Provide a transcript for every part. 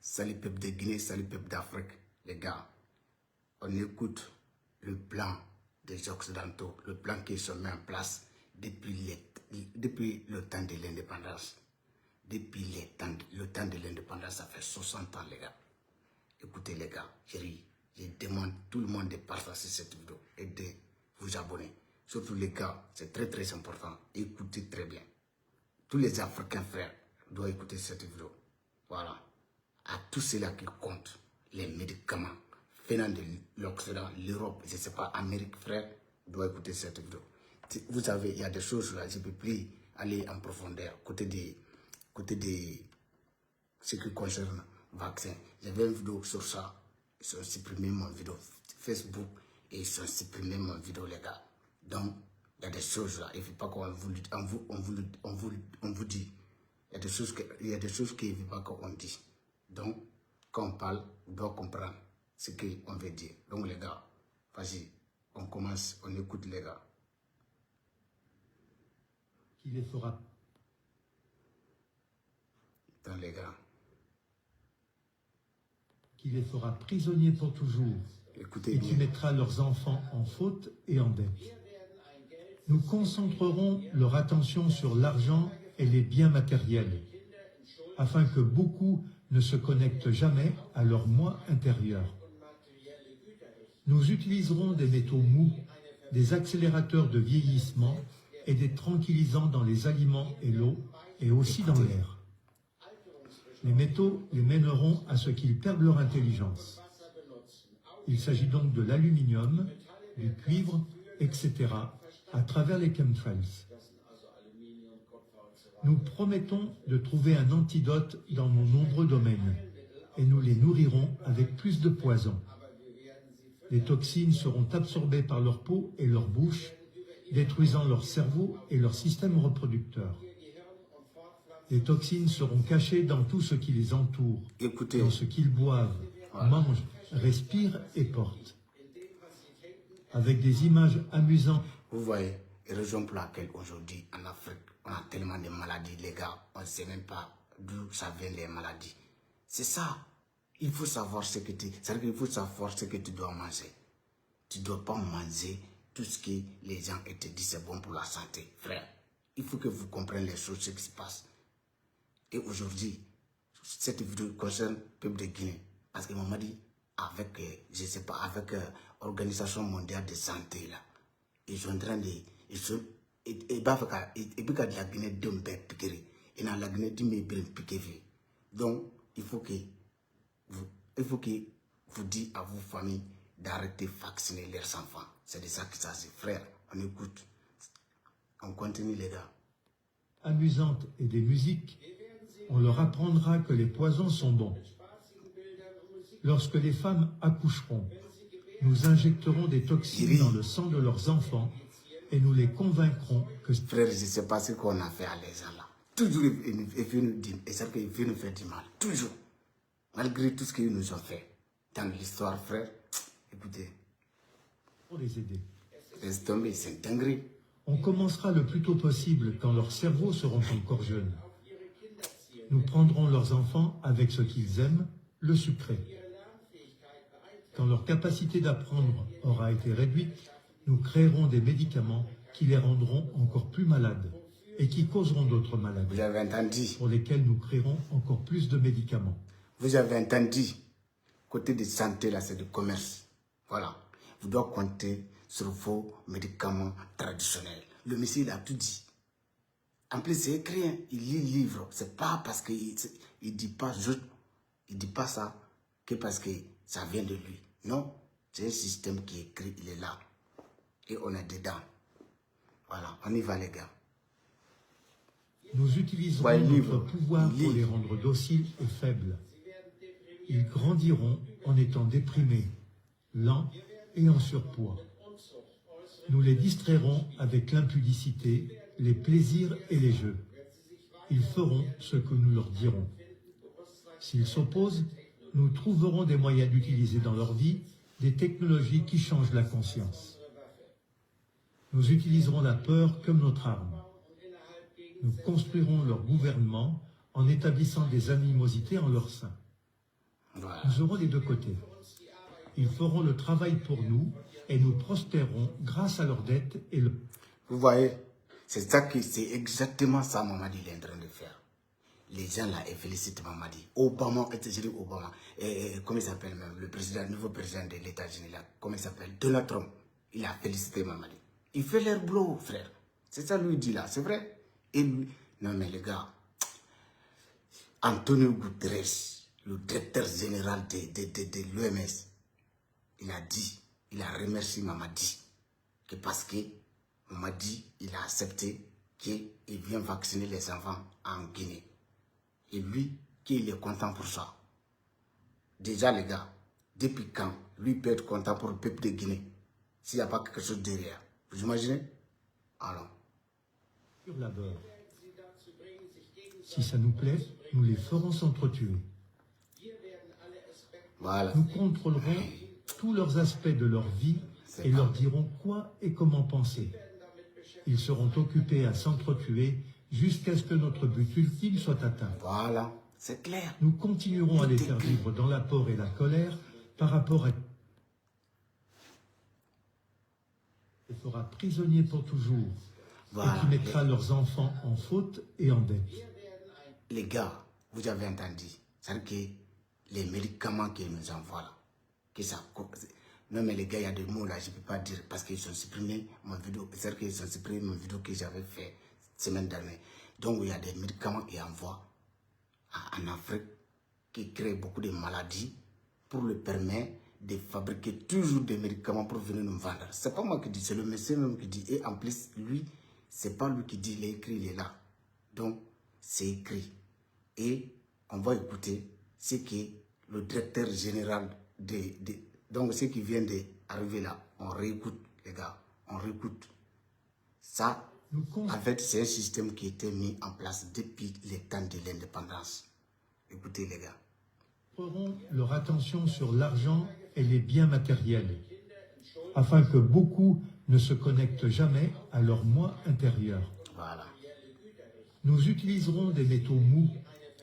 Salut peuple de Guinée, salut peuple d'Afrique. Les gars, on écoute le plan des Occidentaux, le plan qui se met en place depuis le temps de l'indépendance. Depuis le temps de l'indépendance, ça fait 60 ans les gars. Écoutez les gars, je demande tout le monde de partager cette vidéo et de vous abonner. Surtout les gars, c'est très très important. Écoutez très bien. Tous les Africains frères doivent écouter cette vidéo. Voilà. À tous ceux-là qui comptent les médicaments venant de l'Occident, l'Europe, je ne sais pas, Amérique frère, doivent écouter cette vidéo. Vous savez, il y a des choses là, je ne peux plus aller en profondeur. Côté de ce qui concerne le vaccin. J'avais une vidéo sur ça. Ils ont supprimé mon vidéo Facebook et ils ont supprimé mon vidéo les gars. Donc, il y a des choses là, il ne faut pas qu'on vous dit. Il y a des choses qu'il ne faut pas qu'on dit. Donc, quand on parle, on doit comprendre ce qu'on veut dire. Donc les gars, vas-y, on commence, on écoute les gars. Qui les fera. Dans les gars. Qui les fera prisonniers pour toujours. Écoutez et bien. qui mettra leurs enfants en faute et en dette. Nous concentrerons leur attention sur l'argent et les biens matériels, afin que beaucoup ne se connectent jamais à leur moi intérieur. Nous utiliserons des métaux mous, des accélérateurs de vieillissement et des tranquillisants dans les aliments et l'eau, et aussi dans l'air. Les métaux les mèneront à ce qu'ils perdent leur intelligence. Il s'agit donc de l'aluminium, du cuivre, etc., à travers les chemtrails. Nous promettons de trouver un antidote dans nos nombreux domaines, et nous les nourrirons avec plus de poison. Les toxines seront absorbées par leur peau et leur bouche, détruisant leur cerveau et leur système reproducteur. Les toxines seront cachées dans tout ce qui les entoure, Écoutez. dans ce qu'ils boivent, mangent, respirent et portent. Avec des images amusantes. Vous voyez, la raison pour laquelle aujourd'hui en Afrique, on a tellement de maladies, les gars, on ne sait même pas d'où ça vient les maladies. C'est ça. Il faut savoir ce que tu... C'est-à-dire qu'il faut savoir ce que tu dois manger. Tu ne dois pas manger tout ce que les gens te disent c'est bon pour la santé. Frère, il faut que vous compreniez les choses, ce qui se passe. Et aujourd'hui, cette vidéo concerne le peuple de Guinée. Parce que maman dit, avec, je sais pas, avec l'Organisation mondiale de santé, là, ils sont en train de... Et puis quand la Guinée donne un piquer, et dans la Guinée, dit mais bien piquer. Donc, il faut que vous dites à vos familles d'arrêter de vacciner leurs enfants. C'est de ça que ça se frère. On écoute. On continue les gars. Amusantes et des musiques, on leur apprendra que les poisons sont bons. Lorsque les femmes accoucheront, nous injecterons des toxines dans le sang de leurs enfants et nous les convaincrons que... Frère, je ne sais pas ce qu'on a fait à les gens là. Toujours, il veut nous dire, et c'est qu'il veut nous faire du mal. Toujours. Malgré tout ce qu'ils nous ont fait. Dans l'histoire, frère, écoutez. Pour les aider. Laisse tomber, c'est une dinguerie. On commencera le plus tôt possible quand leurs cerveaux seront encore jeunes. Nous prendrons leurs enfants avec ce qu'ils aiment, le sucré. Quand leur capacité d'apprendre aura été réduite, nous créerons des médicaments qui les rendront encore plus malades et qui causeront d'autres maladies. Vous avez entendu? Pour lesquelles nous créerons encore plus de médicaments. Vous avez entendu? Côté de santé, là, c'est du commerce. Voilà. Vous devez compter sur vos médicaments traditionnels. Le monsieur, il a tout dit. En plus, c'est écrit, hein. Il lit le livre. C'est pas parce qu'il ne dit pas juste, il dit pas ça que parce que ça vient de lui. Non, c'est un système qui est écrit, il est là. Et on est dedans. Voilà, on y va les gars. Nous utiliserons notre pouvoir pour les rendre dociles et faibles. Ils grandiront en étant déprimés, lents et en surpoids. Nous les distrairons avec l'impudicité, les plaisirs et les jeux. Ils feront ce que nous leur dirons. S'ils s'opposent, nous trouverons des moyens d'utiliser dans leur vie des technologies qui changent la conscience. Nous utiliserons la peur comme notre arme. Nous construirons leur gouvernement en établissant des animosités en leur sein. Voilà. Nous aurons les deux côtés. Ils feront le travail pour nous et nous prospérons grâce à leurs dettes et le... Vous voyez, c'est exactement ça Mamadi est en train de faire. Les gens là, ils félicitent Mamadi. Obama, Obama, comment il s'appelle même, le nouveau président des États-Unis là, comment il s'appelle, Donald Trump, il a félicité Mamadi. Il fait leur boulot, frère. C'est ça lui dit là, c'est vrai. Et lui, non mais les gars, Antonio Guterres, le directeur général de l'OMS, il a remercié Mamadi, que parce que Mamadi, il a accepté qu'il vient vacciner les enfants en Guinée. Et lui, qu'il est content pour ça. Déjà les gars, depuis quand lui peut être content pour le peuple de Guinée, s'il n'y a pas quelque chose derrière? Vous imaginez? Alors. Labeur. Si ça nous plaît, nous les ferons s'entretuer. Voilà. Nous contrôlerons tous leurs aspects de leur vie et leur dirons quoi et comment penser. Ils seront occupés à s'entretuer jusqu'à ce que notre but ultime soit atteint. Voilà, c'est clair. Nous continuerons à les faire vivre dans la peur et la colère par rapport à... les fera prisonniers pour toujours, voilà, et qui mettra leurs enfants en faute et en dette. Les gars, vous avez entendu, c'est-à-dire que les médicaments qu'ils nous envoient là, que ça... Non mais les gars, il y a des mots là, je ne peux pas dire parce qu'ils ont supprimé mon vidéo, c'est-à-dire qu'ils ont supprimé mon vidéo que j'avais fait semaine dernière. Donc il y a des médicaments qu'ils envoient en Afrique qui créent beaucoup de maladies pour le permettre de fabriquer toujours des médicaments pour venir nous vendre. C'est pas moi qui dis, c'est le monsieur même qui dit. Et en plus, lui, c'est pas lui qui dit, il est écrit, il est là. Donc, c'est écrit. Et on va écouter ce que le directeur général donc ce qui vient d'arriver là, on réécoute les gars, on réécoute. Ça, en fait, c'est un système qui a été mis en place depuis les temps de l'indépendance. Écoutez les gars. Feront leur attention sur l'argent et les biens matériels, afin que beaucoup ne se connectent jamais à leur moi intérieur. Voilà. Nous utiliserons des métaux mous,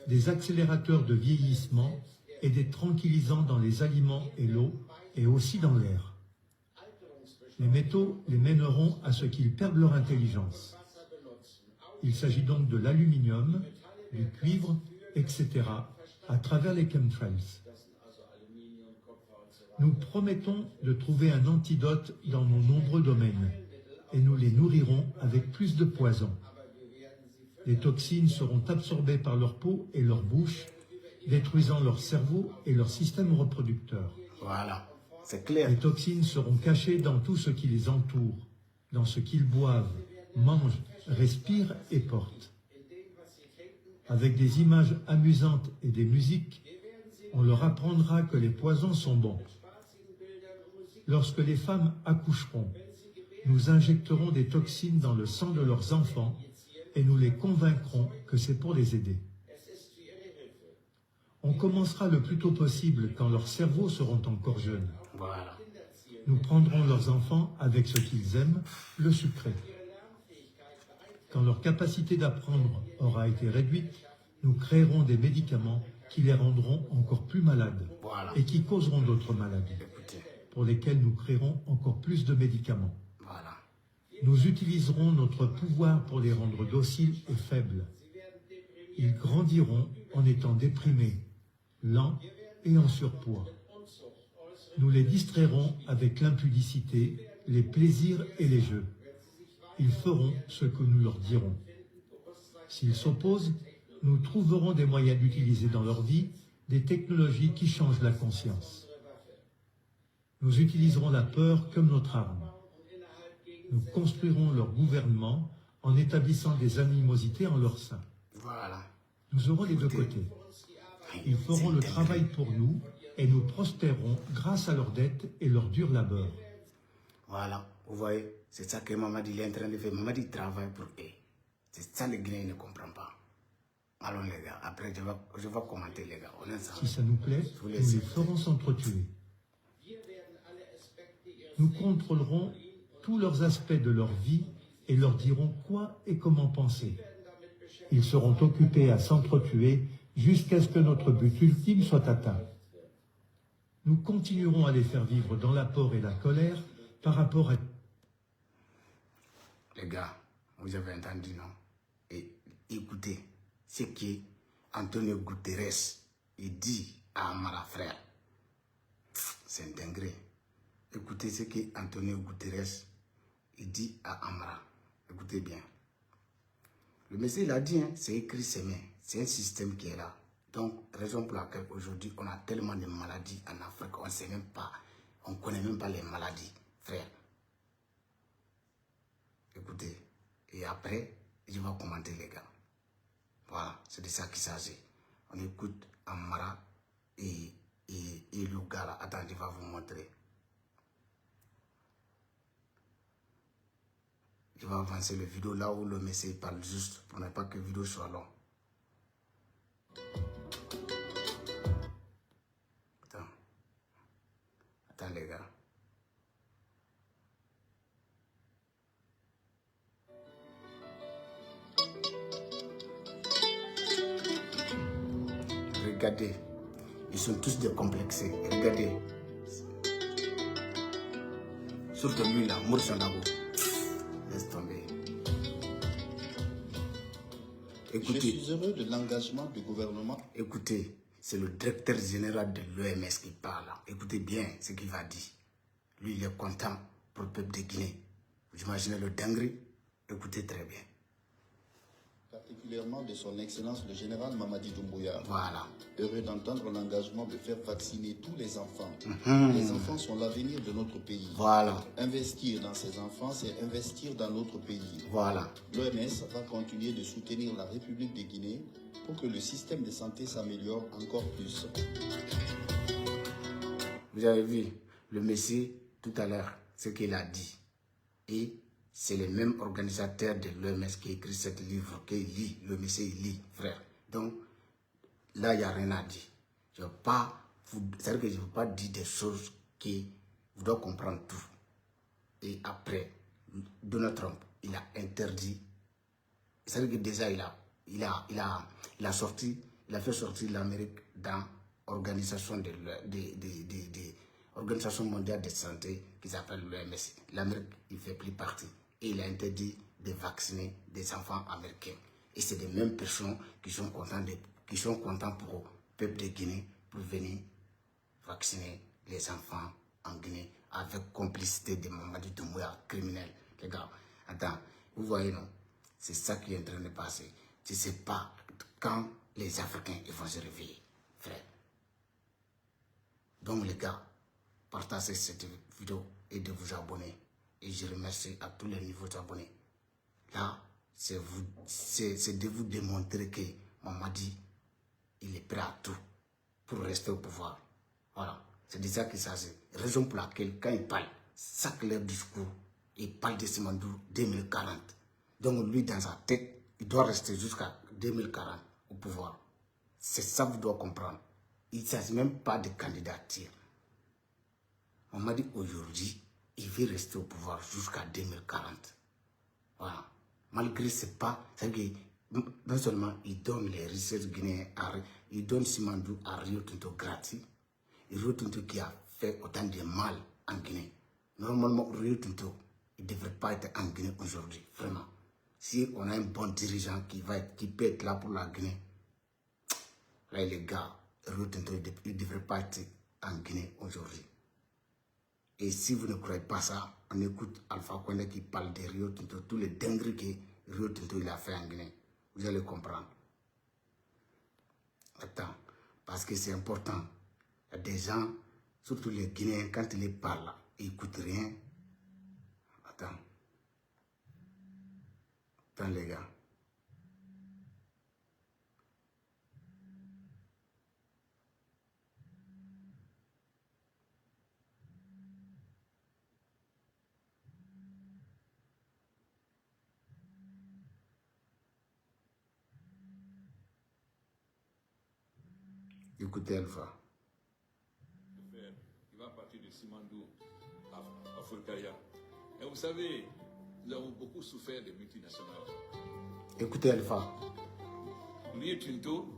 des accélérateurs de vieillissement et des tranquillisants dans les aliments et l'eau, et aussi dans l'air. Les métaux les mèneront à ce qu'ils perdent leur intelligence. Il s'agit donc de l'aluminium, du cuivre, etc., à travers les chemtrails. Nous promettons de trouver un antidote dans nos nombreux domaines, et nous les nourrirons avec plus de poison. Les toxines seront absorbées par leur peau et leur bouche, détruisant leur cerveau et leur système reproducteur. Voilà, c'est clair. Les toxines seront cachées dans tout ce qui les entoure, dans ce qu'ils boivent, mangent, respirent et portent. Avec des images amusantes et des musiques, on leur apprendra que les poisons sont bons. Lorsque les femmes accoucheront, nous injecterons des toxines dans le sang de leurs enfants et nous les convaincrons que c'est pour les aider. On commencera le plus tôt possible quand leurs cerveaux seront encore jeunes. Voilà. Nous prendrons leurs enfants avec ce qu'ils aiment, le sucré. Quand leur capacité d'apprendre aura été réduite, nous créerons des médicaments qui les rendront encore plus malades, Voilà. Et qui causeront d'autres maladies, pour lesquelles nous créerons encore plus de médicaments. Voilà. Nous utiliserons notre pouvoir pour les rendre dociles et faibles. Ils grandiront en étant déprimés, lents et en surpoids. Nous les distrairons avec l'impudicité, les plaisirs et les jeux. Ils feront ce que nous leur dirons. S'ils s'opposent, nous trouverons des moyens d'utiliser dans leur vie des technologies qui changent la conscience. Nous utiliserons la peur comme notre arme. Nous construirons leur gouvernement en établissant des animosités en leur sein. Voilà. Nous aurons les deux côtés. Ils feront le travail pour nous et nous prospérons grâce à leurs dettes et leur dur labeur. Voilà, vous voyez, c'est ça que Mamadi est en train de faire. Mamadi travaille pour eux. C'est ça les Guinéens ne comprennent pas. Alors les gars, après je vais commenter les gars. On est ensemble. Si ça nous plaît, nous les ferons s'entretuer. Nous contrôlerons tous leurs aspects de leur vie et leur dirons quoi et comment penser. Ils seront occupés à s'entretuer jusqu'à ce que notre but ultime soit atteint. nous continuerons à les faire vivre dans la peur et la colère par rapport à... Les gars, vous avez entendu, non? Et écoutez ce que Antonio Guterres il dit à Amara, frère. C'est un dingue. Écoutez ce que Antonio Guterres il dit à Amara. Écoutez bien. Le monsieur il a dit, hein, c'est écrit, c'est un système qui est là. Donc, raison pour laquelle aujourd'hui, on a tellement de maladies en Afrique, on ne sait même pas, on ne connaît même pas les maladies, frère. Écoutez, et après, je vais commenter les gars. Voilà, c'est de ça qu'il s'agit. On écoute Amara et le gars là. Attends, je vais vous montrer. Je vais avancer le vidéo là où le monsieur parle juste pour ne pas que la vidéo soit longue. Attends les gars. Regardez, ils sont tous décomplexés. Regardez. Surtout lui là, Mourson Dabo. Laisse tomber. Écoutez. Je suis heureux de l'engagement du gouvernement. Écoutez, c'est le directeur général de l'OMS qui parle. Écoutez bien ce qu'il va dire. Lui, il est content pour le peuple de Guinée. Vous imaginez le dinguerie? Écoutez très bien. Particulièrement de son excellence le général Mamadi Doumbouya. Voilà. Heureux d'entendre l'engagement de faire vacciner tous les enfants. Les enfants sont l'avenir de notre pays. Voilà. Investir dans ces enfants, c'est investir dans notre pays. Voilà. L'OMS va continuer de soutenir la République de Guinée pour que le système de santé s'améliore encore plus. Vous avez vu le monsieur tout à l'heure, ce qu'il a dit. Et c'est le même organisateur de l'OMS qui écrit ce livre, qui lit, le monsieur il lit, frère. Donc, là, il n'y a rien à dire. Je ne veux pas, c'est-à-dire que je ne veux pas dire des choses qui vous doivent comprendre tout. Et après, Donald Trump, il a interdit, c'est-à-dire que déjà, il a fait sortir l'Amérique dans l'organisation Organisation mondiale de santé qui s'appelle l'OMS. L'Amérique, il ne fait plus partie. Et il a interdit de vacciner des enfants américains. Et c'est les mêmes personnes qui sont contents pour le peuple de Guinée pour venir vacciner les enfants en Guinée avec complicité de Mamadi Doumbouya, criminel. Les gars, attends, vous voyez non? C'est ça qui est en train de passer. Je ne sais pas quand les Africains ils vont se réveiller, frère. Donc les gars, partagez cette vidéo et de vous abonner. Et je remercie à tous les nouveaux abonnés. Là, c'est de vous démontrer que Mamadi, il est prêt à tout pour rester au pouvoir. Voilà, c'est de ça qu'il s'agit. Raison pour laquelle, quand il parle, chaque leur discours, il parle de Simandou 2040. Donc lui, dans sa tête, il doit rester jusqu'à 2040 au pouvoir. C'est ça que vous devez comprendre. Il ne s'agit même pas de candidature. Mamadi, aujourd'hui, il veut rester au pouvoir jusqu'à 2040. Voilà. Malgré ce pas, c'est-à-dire que non seulement il donne les richesses guinéennes, il donne Simandou à Rio Tinto gratuit. Rio Tinto qui a fait autant de mal en Guinée. Normalement, Rio Tinto, il ne devrait pas être en Guinée aujourd'hui, vraiment. Si on a un bon dirigeant qui peut être là pour la Guinée, là les gars, Rio Tinto, il ne devrait pas être en Guinée aujourd'hui. Et si vous ne croyez pas ça, on écoute Alpha Condé qui parle de Rio Tinto, tous les dingueries que Rio Tinto il a fait en Guinée. Vous allez comprendre. Attends, parce que c'est important. Il y a des gens, surtout les Guinéens, quand ils les parlent, ils n'écoutent rien. Attends. Attends les gars. Écoutez Alpha. Il va partir de Simandou à Fulkaya. Et vous savez, nous avons beaucoup souffert des multinationales. Écoutez Alpha. Rio Tinto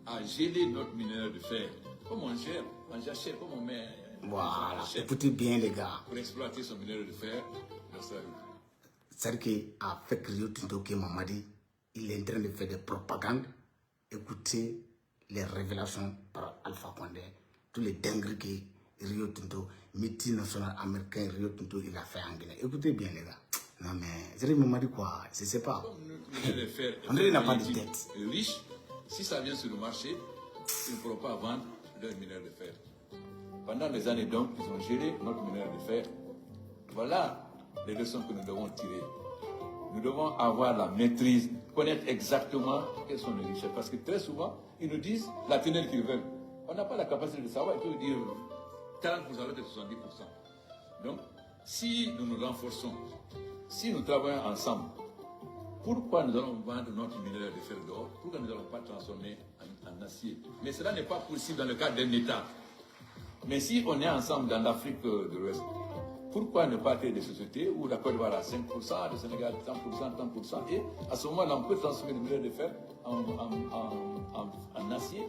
a gelé notre mineur de fer. comme on jachère, comme on met... Voilà, jachère écoutez bien les gars. pour exploiter son minerai de fer dans sa rue. C'est-à-dire qu'avec Rio Tinto qui Mamadi, il est en train de faire des propagandes. Écoutez les révélations par Alpha Condé, tous les dingueries que Rio Tinto, multinational américain Rio Tinto, il a fait en Guinée. Écoutez bien les gars. Non mais, c'est Mamadi quoi, je ne sais pas. On n'a pas de tête. Riche, si ça vient sur le marché, ils ne pourront pas vendre leur minerai de fer. Pendant les années donc, ils ont géré notre minerai de fer. Voilà les leçons que nous devons tirer. Nous devons avoir la maîtrise, connaître exactement quelles sont les richesses. Parce que très souvent, ils nous disent la teneur qu'ils veulent. On n'a pas la capacité de savoir. Ils peuvent dire 40%, peut-être 70%. Donc, si nous nous renforçons, si nous travaillons ensemble, pourquoi nous allons vendre notre minerai de fer dehors? Pourquoi nous n'allons pas transformer en acier? Mais cela n'est pas possible dans le cadre d'un État. Mais si on est ensemble dans l'Afrique de l'Ouest, pourquoi ne pas créer des sociétés où la Côte d'Ivoire a 5%, le Sénégal 100%, et à ce moment-là, on peut transformer le minerai de fer en acier.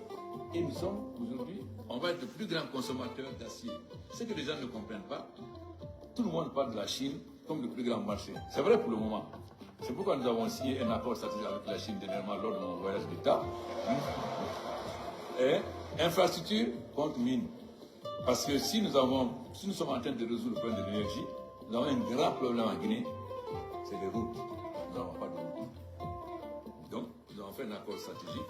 Et nous sommes aujourd'hui, on va être le plus grand consommateur d'acier. Ce que les gens ne comprennent pas, tout le monde parle de la Chine comme le plus grand marché. C'est vrai pour le moment. C'est pourquoi nous avons signé un accord stratégique avec la Chine dernièrement lors de mon voyage d'État. Et infrastructure contre mine. Parce que si nous sommes en train de résoudre le problème de l'énergie, nous avons un grand problème en Guinée, c'est les routes. Nous n'avons pas de routes. Donc, nous avons fait un accord stratégique.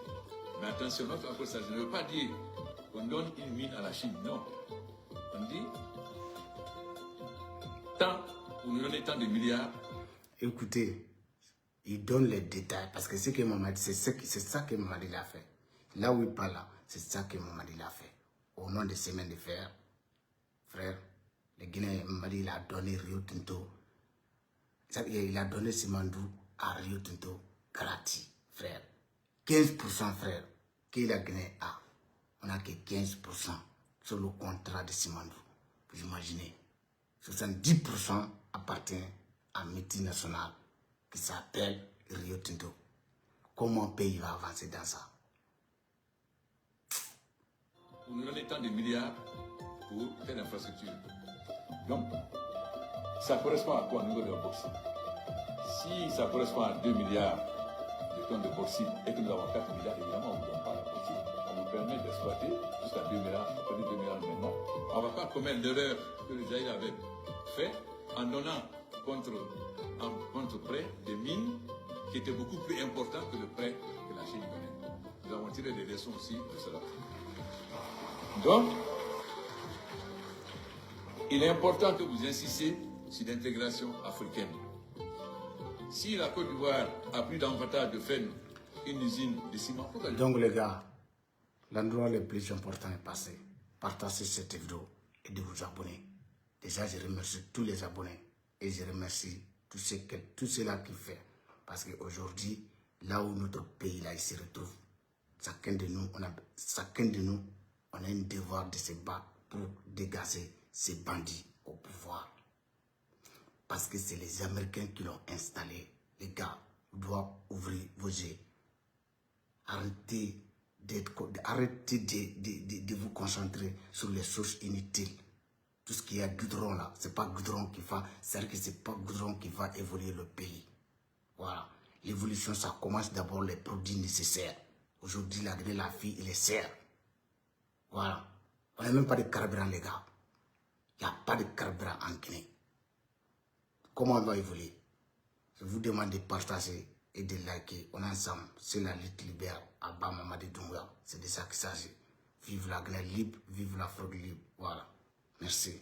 Mais attention, notre accord stratégique ne veut pas dire qu'on donne une mine à la Chine. Non. On dit, vous nous donnez tant de milliards. Écoutez, il donne les détails parce que c'est ça que Mamadi l'a fait. Là où il parle là, c'est ça que Mamadi l'a fait. Au nom des semaines de fer, frère, les Guinéens, Mamadi il a donné Rio Tinto. Il a donné Simandou à Rio Tinto gratis, frère. 15%, frère, que la Guinée a. On n'a que 15% sur le contrat de Simandou. Vous imaginez, 70% appartient à un multinational qui s'appelle Rio Tinto. Comment un pays va avancer dans ça? Vous nous donnez tant de milliards pour faire l'infrastructure. Donc, ça correspond à quoi au niveau de la bauxite? Si ça correspond à 2 milliards de tonnes de bauxite et que nous avons 4 milliards, évidemment, on ne vous donne pas la bauxite. On vous permet d'exploiter jusqu'à 2 milliards, on peut dire 2 milliards maintenant. On ne va pas commettre l'erreur que le Jaïr avait fait en donnant contre prêt des mines qui étaient beaucoup plus importants que le prêt que la Chine donnait. Nous avons tiré des leçons aussi de cela. Donc, il est important que vous insistiez sur l'intégration africaine. Si la Côte d'Ivoire a pris d'avantage de faire une usine de ciment, pourquoi? Donc les gars, l'endroit le plus important est passé. Partagez cette vidéo et de vous abonner. Déjà, je remercie tous les abonnés et je remercie tous ceux-là qui font. Parce qu'aujourd'hui, là où notre pays là, il se retrouve, chacun de nous, on a un devoir de se battre pour dégager ces bandits au pouvoir. Parce que c'est les Américains qui l'ont installé. Les gars, vous devez ouvrir vos yeux. Arrêtez de vous concentrer sur les sources inutiles. Tout ce qui est goudron là, c'est pas goudron qui va, c'est-à-dire que c'est pas goudron qui va évoluer le pays. Voilà. L'évolution, ça commence d'abord les produits nécessaires. Aujourd'hui, la fille, il est serre. Voilà. On n'a même pas de carburant, les gars. Il n'y a pas de carburant en Guinée. Comment on va évoluer? Je vous demande de partager et de liker. On est ensemble. C'est la lutte libère à Mamadi Doumbouya. C'est de ça qu'il s'agit. Vive la Guinée libre, vive l'Afrique libre. Voilà. Merci.